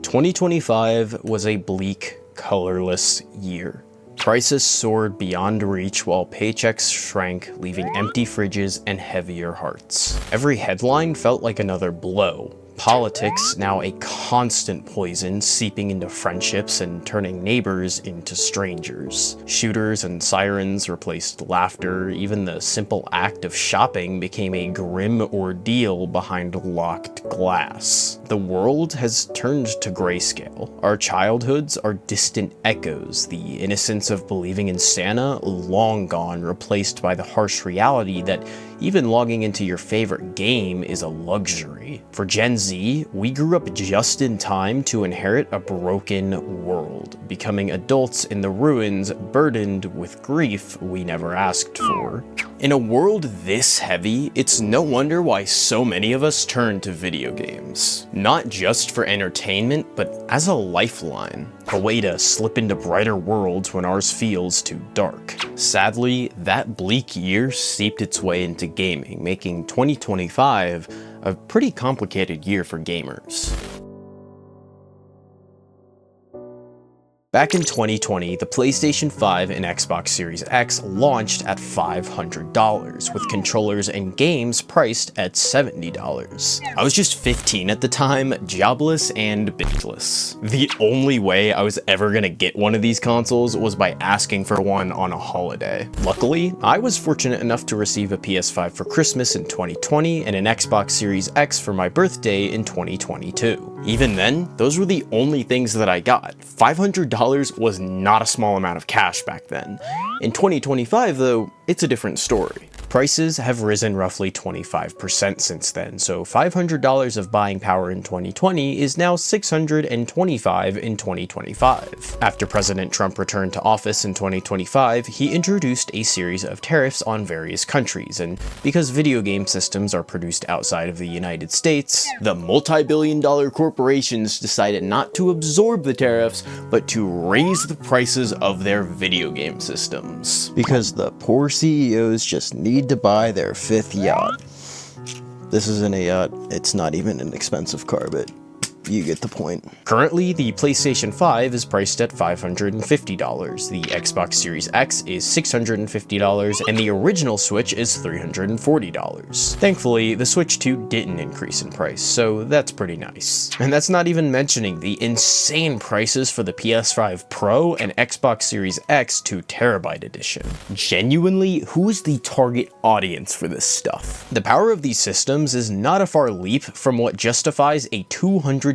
2025 was a bleak, colorless year. Prices soared beyond reach while paychecks shrank, leaving empty fridges and heavier hearts. Every headline felt like another blow. Politics, now a constant poison, seeping into friendships and turning neighbors into strangers. Shooters and sirens replaced laughter. Even the simple act of shopping became a grim ordeal behind locked glass. The world has turned to grayscale. Our childhoods are distant echoes, the innocence of believing in Santa long gone, replaced by the harsh reality that even logging into your favorite game is a luxury. For Gen Z, we grew up just in time to inherit a broken world, becoming adults in the ruins, burdened with grief we never asked for. In a world this heavy, it's no wonder why so many of us turn to video games. Not just for entertainment, but as a lifeline. A way to slip into brighter worlds when ours feels too dark. Sadly, that bleak year seeped its way into gaming, making 2025 a pretty complicated year for gamers. Back in 2020, the PlayStation 5 and Xbox Series X launched at $500, with controllers and games priced at $70. I was just 15 at the time, jobless and bitless. The only way I was ever gonna get one of these consoles was by asking for one on a holiday. Luckily, I was fortunate enough to receive a PS5 for Christmas in 2020 and an Xbox Series X for my birthday in 2022. Even then, those were the only things that I got. $500 was not a small amount of cash back then. In 2025 though, it's a different story. Prices have risen roughly 25% since then, so $500 of buying power in 2020 is now $625 in 2025. After President Trump returned to office in 2025, he introduced a series of tariffs on various countries, and because video game systems are produced outside of the United States, the multi-billion-dollar corporations decided not to absorb the tariffs, but to raise the prices of their video game systems. Because the poor CEOs just need to buy their 5th yacht. This isn't a yacht, it's not even an expensive car, but you get the point. Currently, the PlayStation 5 is priced at $550, the Xbox Series X is $650, and the original Switch is $340. Thankfully, the Switch 2 didn't increase in price, so that's pretty nice. And that's not even mentioning the insane prices for the PS5 Pro and Xbox Series X 2TB edition. Genuinely, who's the target audience for this stuff? The power of these systems is not a far leap from what justifies a $200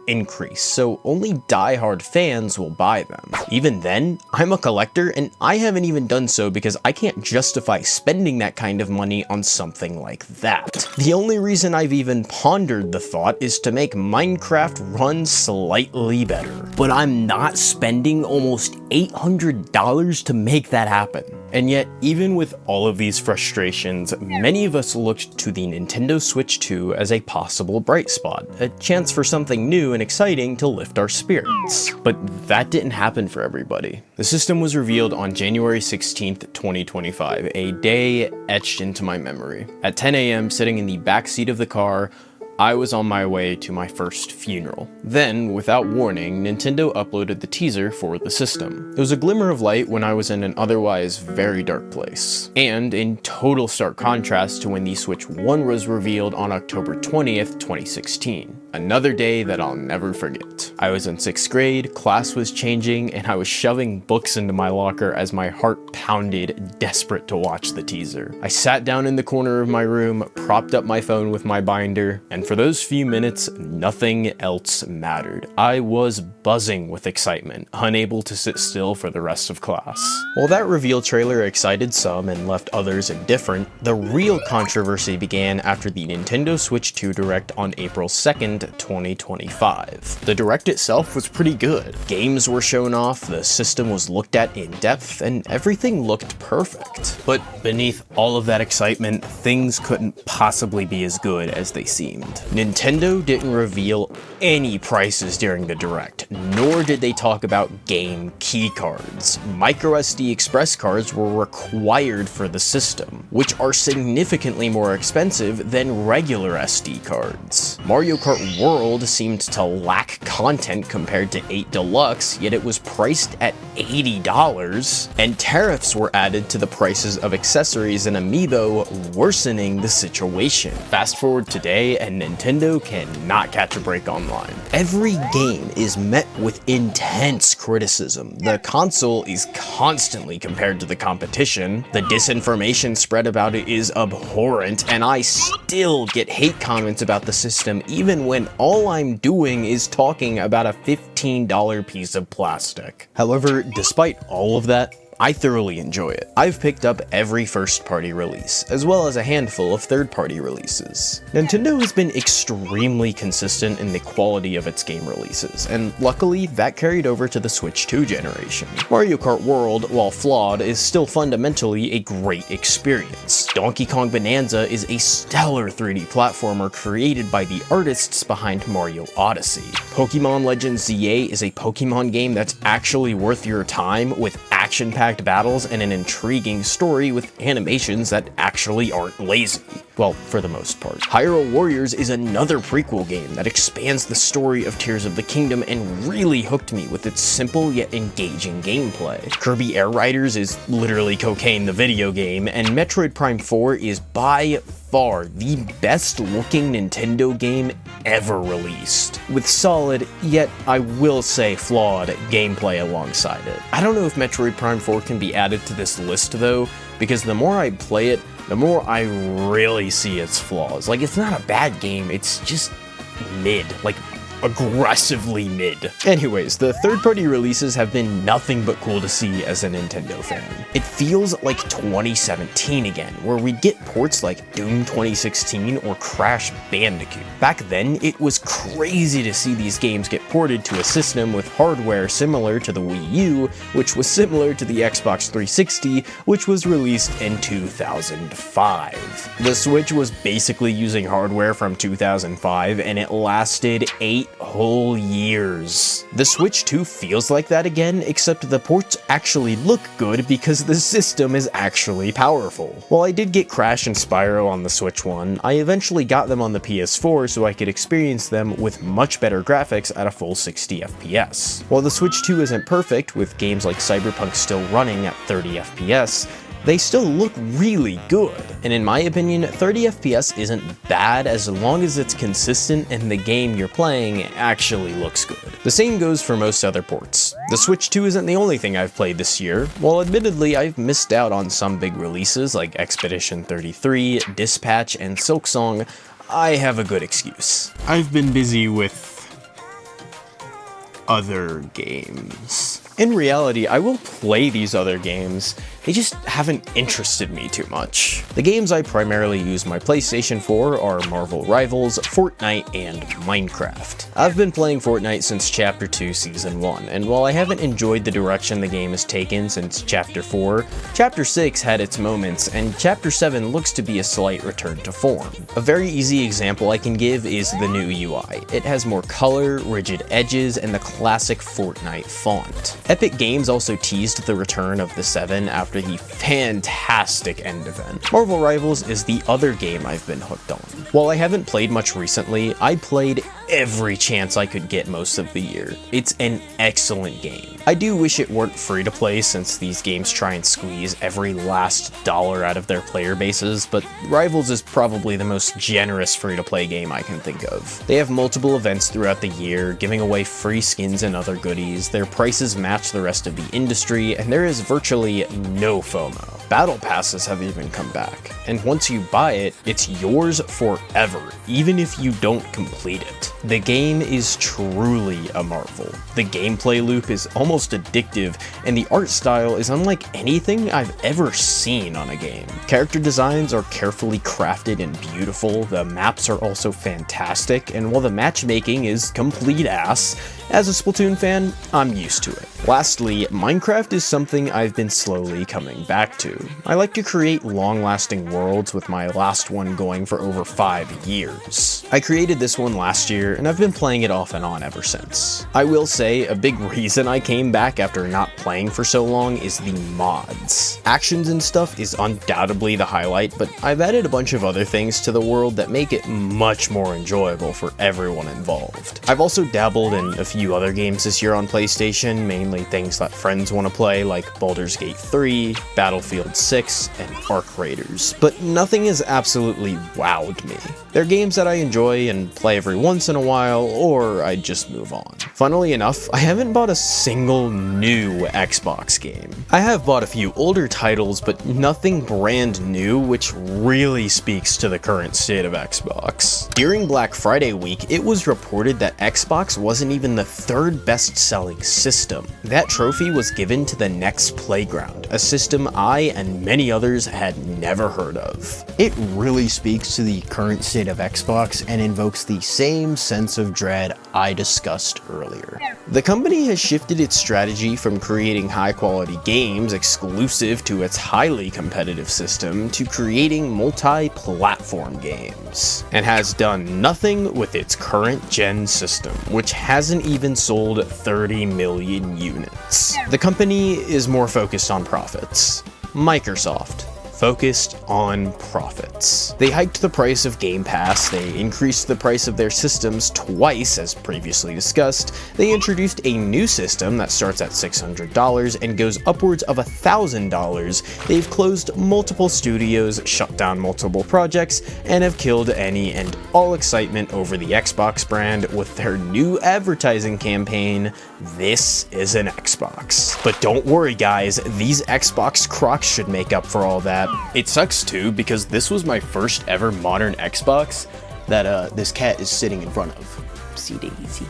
increase, so only die-hard fans will buy them. Even then, I'm a collector and I haven't even done so because I can't justify spending that kind of money on something like that. The only reason I've even pondered the thought is to make Minecraft run slightly better. But I'm not spending almost $800 to make that happen. And yet, even with all of these frustrations, many of us looked to the Nintendo Switch 2 as a possible bright spot, a chance for something new and exciting to lift our spirits. But that didn't happen for everybody. The system was revealed on January 16th, 2025, a day etched into my memory. At 10 a.m., sitting in the back seat of the car, I was on my way to my first funeral. Then, without warning, Nintendo uploaded the teaser for the system. It was a glimmer of light when I was in an otherwise very dark place. And in total stark contrast to when the Switch 1 was revealed on October 20th, 2016. Another day that I'll never forget. I was in 6th grade, class was changing, and I was shoving books into my locker as my heart pounded, desperate to watch the teaser. I sat down in the corner of my room, propped up my phone with my binder, and for those few minutes, nothing else mattered. I was buzzing with excitement, unable to sit still for the rest of class. While that reveal trailer excited some and left others indifferent, the real controversy began after the Nintendo Switch 2 Direct on April 2nd, 2025. The Direct itself was pretty good. Games were shown off, the system was looked at in depth, and everything looked perfect. But beneath all of that excitement, things couldn't possibly be as good as they seemed. Nintendo didn't reveal any prices during the Direct, nor did they talk about game keycards. MicroSD express cards were required for the system, which are significantly more expensive than regular SD cards. Mario Kart World seemed to lack content compared to 8 Deluxe, yet it was priced at $80, and tariffs were added to the prices of accessories and amiibo, worsening the situation. Fast forward today, and Nintendo cannot catch a break online. Every game is met with intense criticism. The console is constantly compared to the competition. The disinformation spread about it is abhorrent, and I still get hate comments about the system even when all I'm doing is talking about a $15 piece of plastic. However, despite all of that, I thoroughly enjoy it. I've picked up every first-party release, as well as a handful of third-party releases. Nintendo has been extremely consistent in the quality of its game releases, and luckily that carried over to the Switch 2 generation. Mario Kart World, while flawed, is still fundamentally a great experience. Donkey Kong Bonanza is a stellar 3D platformer created by the artists behind Mario Odyssey. Pokemon Legends ZA is a Pokemon game that's actually worth your time, with action-packed battles and an intriguing story with animations that actually aren't lazy. Well, for the most part. Hyrule Warriors is another prequel game that expands the story of Tears of the Kingdom and really hooked me with its simple yet engaging gameplay. Kirby Air Riders is literally Cocaine the video game, and Metroid Prime 4 is by far the best looking Nintendo game ever released, with solid, yet I will say flawed, gameplay alongside it. I don't know if Metroid Prime 4 can be added to this list though, because the more I play it, the more I really see its flaws. Like, it's not a bad game, it's just mid. Like, aggressively mid. Anyways, the third-party releases have been nothing but cool to see as a Nintendo fan. It feels like 2017 again, where we'd get ports like Doom 2016 or Crash Bandicoot. Back then, it was crazy to see these games get ported to a system with hardware similar to the Wii U, which was similar to the Xbox 360, which was released in 2005. The Switch was basically using hardware from 2005, and it lasted 8 whole years. The Switch 2 feels like that again, except the ports actually look good because the system is actually powerful. While I did get Crash and Spyro on the Switch 1, I eventually got them on the PS4 so I could experience them with much better graphics at a full 60 FPS. While the Switch 2 isn't perfect, with games like Cyberpunk still running at 30 FPS, they still look really good. And in my opinion, 30 FPS isn't bad as long as it's consistent and the game you're playing actually looks good. The same goes for most other ports. The Switch 2 isn't the only thing I've played this year. While admittedly I've missed out on some big releases like Expedition 33, Dispatch, and Silksong, I have a good excuse. I've been busy with other games. In reality, I will play these other games, they just haven't interested me too much. The games I primarily use my PlayStation for are Marvel Rivals, Fortnite, and Minecraft. I've been playing Fortnite since Chapter 2 Season 1, and while I haven't enjoyed the direction the game has taken since Chapter 4, Chapter 6 had its moments, and Chapter 7 looks to be a slight return to form. A very easy example I can give is the new UI. It has more color, rigid edges, and the classic Fortnite font. Epic Games also teased the return of the 7 after the fantastic end event. Marvel Rivals is the other game I've been hooked on. While I haven't played much recently, I played every chance I could get most of the year. It's an excellent game. I do wish it weren't free to play since these games try and squeeze every last dollar out of their player bases, but Rivals is probably the most generous free to play game I can think of. They have multiple events throughout the year, giving away free skins and other goodies, their prices match the rest of the industry, and there is virtually no FOMO. Battle passes have even come back, and once you buy it, it's yours forever, even if you don't complete it. The game is truly a marvel. The gameplay loop is almost addictive, and the art style is unlike anything I've ever seen on a game. Character designs are carefully crafted and beautiful, the maps are also fantastic, and while the matchmaking is complete ass, As a Splatoon fan, I'm used to it. Lastly, Minecraft is something I've been slowly coming back to. I like to create long-lasting worlds, with my last one going for over 5 years. I created this one last year, and I've been playing it off and on ever since. I will say, a big reason I came back after not playing for so long is the mods. Actions and stuff is undoubtedly the highlight, but I've added a bunch of other things to the world that make it much more enjoyable for everyone involved. I've also dabbled in a few other games this year on PlayStation, mainly things that friends want to play like Baldur's Gate 3, Battlefield 6, and Arc Raiders, but nothing has absolutely wowed me. They're games that I enjoy and play every once in a while, or I just move on. Funnily enough, I haven't bought a single new Xbox game. I have bought a few older titles, but nothing brand new, which really speaks to the current state of Xbox. During Black Friday week, it was reported that Xbox wasn't even the 3rd best-selling system. That trophy was given to the Next Playground, a system I and many others had never heard of. It really speaks to the current state of Xbox and invokes the same sense of dread I discussed earlier. The company has shifted its strategy from creating high-quality games exclusive to its highly competitive system to creating multi-platform games, and has done nothing with its current-gen system, which hasn't even sold 30 million units. The company is more focused on profits. Microsoft, focused on profits. They hiked the price of Game Pass, they increased the price of their systems twice as previously discussed, they introduced a new system that starts at $600 and goes upwards of $1,000, they've closed multiple studios, shut down multiple projects, and have killed any and all excitement over the Xbox brand with their new advertising campaign, "This is an Xbox." But don't worry guys, these Xbox Crocs should make up for all that. It sucks too, because this was my first ever modern Xbox that this cat is sitting in front of. Oopsie daisy.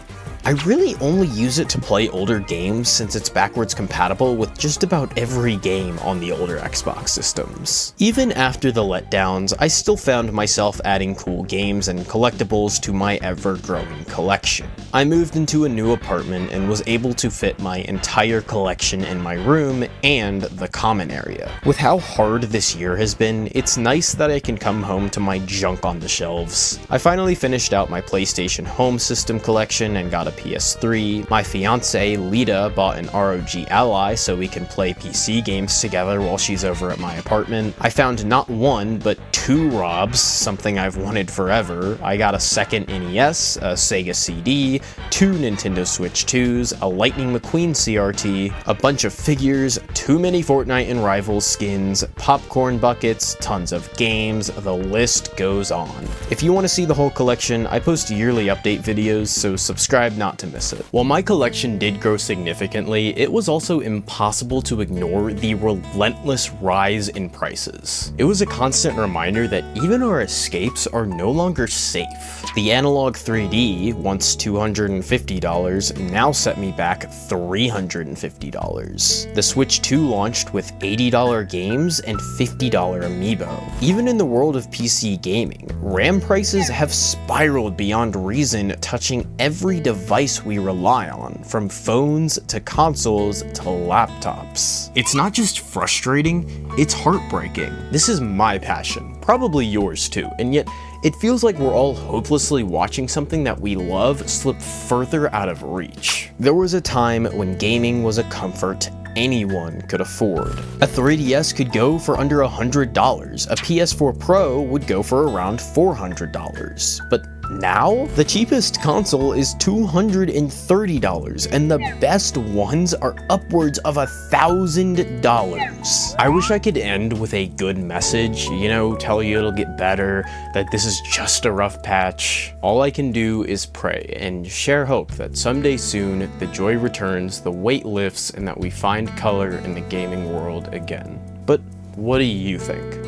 I really only use it to play older games since it's backwards compatible with just about every game on the older Xbox systems. Even after the letdowns, I still found myself adding cool games and collectibles to my ever-growing collection. I moved into a new apartment and was able to fit my entire collection in my room and the common area. With how hard this year has been, it's nice that I can come home to my junk on the shelves. I finally finished out my PlayStation Home System collection and got a PS3. My fiance, Lita, bought an ROG Ally so we can play PC games together while she's over at my apartment. I found not one, but 2 ROBs, something I've wanted forever. I got a second NES, a Sega CD, 2 Nintendo Switch 2s, a Lightning McQueen CRT, a bunch of figures, too many Fortnite and Rivals skins, popcorn buckets, tons of games, the list goes on. If you want to see the whole collection, I post yearly update videos, so subscribe not to miss it. While my collection did grow significantly, it was also impossible to ignore the relentless rise in prices. It was a constant reminder that even our escapes are no longer safe. The Analog 3D, once $250, now set me back $350. The Switch 2 launched with $80 games and $50 amiibo. Even in the world of PC gaming, RAM prices have spiraled beyond reason, touching every device we rely on, from phones to consoles to laptops. It's not just frustrating, it's heartbreaking. This is my passion, probably yours too, and yet it feels like we're all hopelessly watching something that we love slip further out of reach. There was a time when gaming was a comfort anyone could afford. A 3DS could go for under $100, a PS4 Pro would go for around $400, but now, the cheapest console is $230, and the best ones are upwards of $1,000. I wish I could end with a good message, you know, tell you it'll get better, that this is just a rough patch. All I can do is pray and share hope that someday soon the joy returns, the weight lifts, and that we find color in the gaming world again. But what do you think?